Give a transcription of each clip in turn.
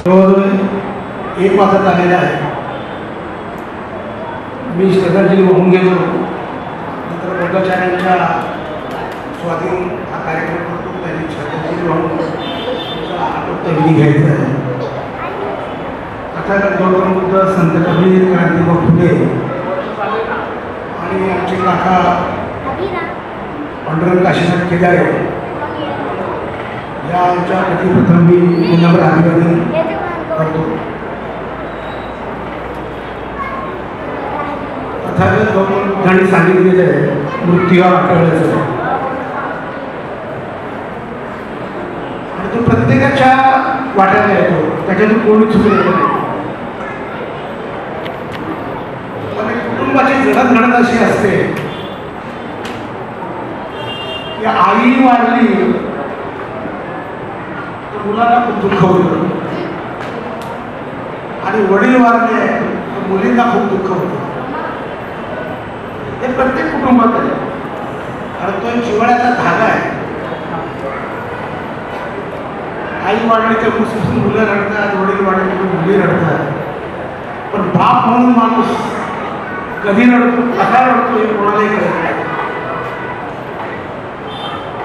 जवळजवळ 1 वाजत आलेला आहे. मी श्रद्धांजली वाहून गेलो. नंतर बौद्धाचार्यांच्या स्वाधीन हा कार्यक्रम करतो. त्यांनी श्रद्धांजली वाहून विधी घ्यायचा आहे. तथागत गौतम बुद्ध, संत कबीर, क्रांतिबा फुले आणि आमचे काका पांडुरंग काशीनाथ केदारे या आमच्या प्रतिप्रथम मी विनम्र अभिवादन करतो. तथागत गौतम बुद्धांनी सांगितलेलं आहे मृत्यू हा अटळायचं आणि तो प्रत्येकाच्या वाट्याला येतो. त्याच्यातून कोणी चुकलेलं नाही. पण कुटुंबाची जडणघडण अशी असते की आई वाढली तर मुलांना खूप दुःख होतं आणि वडील वारले तर मुलींना खूप दुःख होतं. हे प्रत्येक कुटुंबात आहे. कारण तो जिव्हाळ्याचा धागा आहे. आई वाढली तर मुसुसून मुलं रडतात, वडील वाढले तर मुली रडतात. पण बाप म्हणून माणूस कधी रडतो, कसा रडतो हे कोणालाही कळत नाही.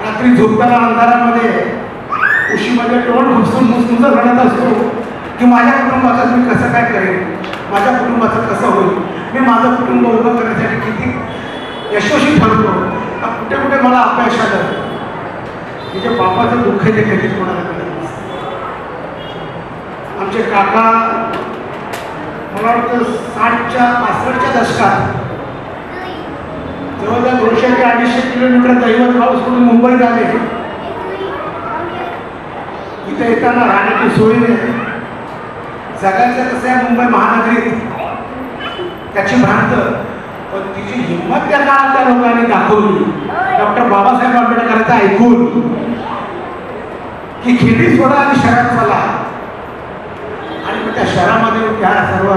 रात्री झोपताना अंधारामध्ये उशीमध्ये तोंड घुसून मुसमुसं रडत असतो की माझ्या कुटुंबाचं मी कसं काय करेन, माझ्या कुटुंबाचं कसं होईल, मी माझं कुटुंब उभं करण्यासाठी किती यशस्वी ठरतो. कुठे कुठे मला अपयश आलं. म्हणजे बापाचं दुःख ते कधीच कोणाला कळत नसतं. आमचे काका मला वाटतं 60च्या दशकात जवळजवळ 200 ते 250 किलोमीटर दैवत गाव सोडून मुंबईत आले. इथे येताना राहण्याची सोय नाही. जगायचं कसं आहे मुंबई महानगरीत त्याची भ्रांत. पण तिची हिंमत त्या काळात त्या लोकांनी दाखवली. डॉक्टर बाबासाहेब आंबेडकरांचं ऐकून की खिंडी सोडा आणि शहरात चला. आणि मग त्या शहरामध्ये त्या सर्व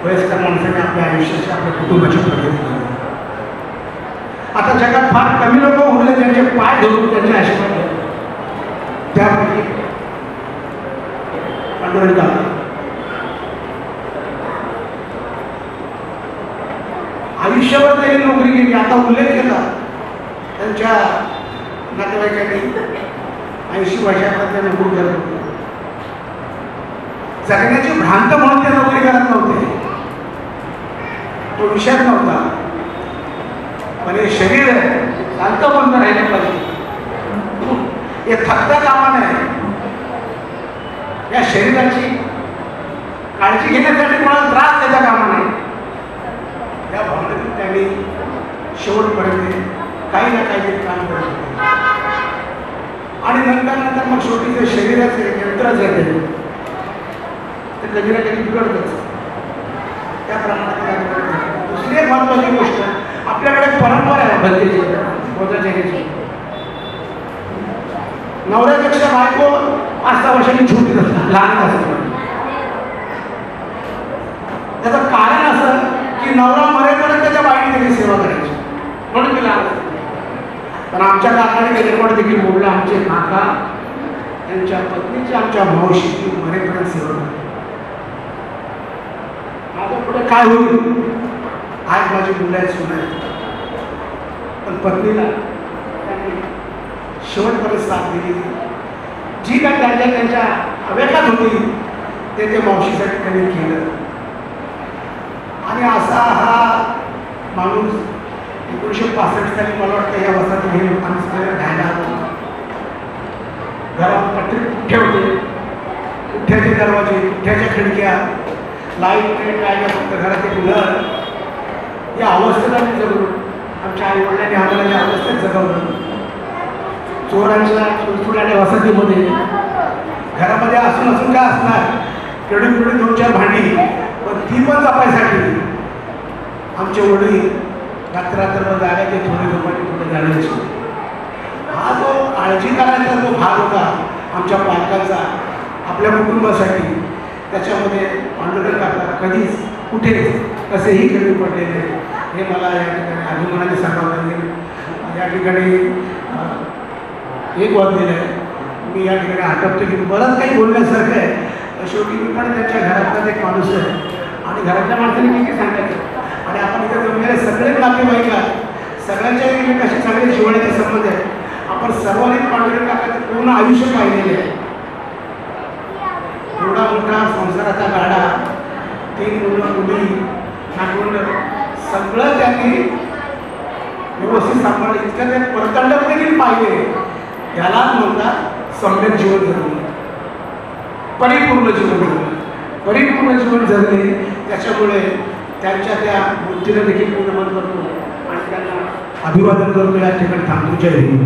वयस्कर माणसाने आपल्या आयुष्याची आपल्या कुटुंबाची प्रगती केली. आता जगात फार कमी लोक उरले त्यांचे पाय धरून त्यांचे आशीर्वाद घेतले. त्यापैकी पांडुरंग काका आयुष्यभर त्यांनी नोकरी केली. आता उल्लेख केला त्यांच्या नातेवाईकांनी 80 वर्षापर्यंत नोकरी करत होते. जगण्याची भ्रांत म्हणून ते नोकरी करत नव्हते. तो विषय नव्हता. पण हे शरीर शांत बंद राहिलं पाहिजे. हे थकता कामा नये. या शरीराची काळजी घेण्यासाठी कोणाला त्रास देता कामा नाही. या भावनेतून त्यांनी शेवटपर्यंत काही ना काहीतरी काम करत होते. आणि नंतर मग शेवटी जे शरीराचे यंत्रच येते ते कधी ना कधी बिघडतच. त्या प्रमाणात दुसरी एक महत्वाची गोष्ट आपल्याकडे परंपरा आहे भक्तीची, बौद्धाचार्याची. नवऱ्यापेक्षा बायको 5-6 वर्षांनी छोटी असतात, लहान असतात. त्याचं कारण असं की नवरा मरेपर्यंत त्याच्या बाईने त्याची सेवा करायची म्हणून तिला. पण आमच्या काकाने त्याच्याकडे देखील बोललं. आमचे काका त्यांच्या पत्नीची आमच्या मावशीची मरेपर्यंत सेवा करायची. माझं पुढे काय होईल, आज माझी मुलं सुना आहे. पण पत्नीला त्यांनी शेवटपर्यंत साथ दिली. जी काय त्यांच्या अवेकात होती ते मावशीसाठी त्यांनी केलं. आणि असा हा माणूस 1965 साली मला वाटतं या वसाहती हे आम्ही सगळे राहायला आलो. घरात पत्रे पुठ्ठे होते, पुठ्ठ्याचे दरवाजे, पुठ्ठ्याच्या खिडक्या, लाईट ट्रेन काय फक्त घरात एक नळ. या अवस्थेत आम्ही जगलो. आमच्या आईवडिलांनी आम्हाला या अवस्थेत जगवलं. चोरांच्या चुरचुराच्या वसाहतीमध्ये घरामध्ये असून काय असणार, केवढी 2-4 भांडी. पण ती पण जपायसाठी आमचे वडील रात्रभर जागायचे, थोडे झोपायचे, थोडे जाण्याचे. हा जो काळजी करण्याचा जो भाग होता आमच्या पालकांचा आपल्या कुटुंबासाठी, त्याच्यामध्ये पांडुरंग काका कधीच कुठेच कसेही कमी पडलेले हे मला या ठिकाणी अभिमानाने सांगावं लागेल. या ठिकाणी एक वाद दिलं आहे. मी या ठिकाणी आटपतो की बरंच काही बोलण्यासारखं आहे. शेवटी मी पण त्यांच्या घरातलाच एक माणूस आहे आणि घरातल्या माणसाने किती सांगायचं. आणि आपण इथे जमलेले सगळे नातेवाईक आहेत, सगळ्यांच्या एकमेकाशी सगळे जिव्हाळ्याचे संबंध आहे. आपण सर्वांनी पांढरे टाकायचं पूर्ण आयुष्य पाहिलेले आहे. एवढा मोठा संसाराचा गाडा, 3 मुलं मुली नातवंड सगळं त्यांनी व्यवस्थित सांभाळलं. इतकं ते परतंड देखील पाहिले. यालाच म्हणतात सम्यक जीवन जगणे, परिपूर्ण जीवन जगणे. परिपूर्ण जीवन जगणे त्याच्यामुळे त्यांच्या त्या वृत्तीला देखील मी नमन करतो आणि त्यांना अभिवादन करतो. या ठिकाणी थांबतो. जय हिंद.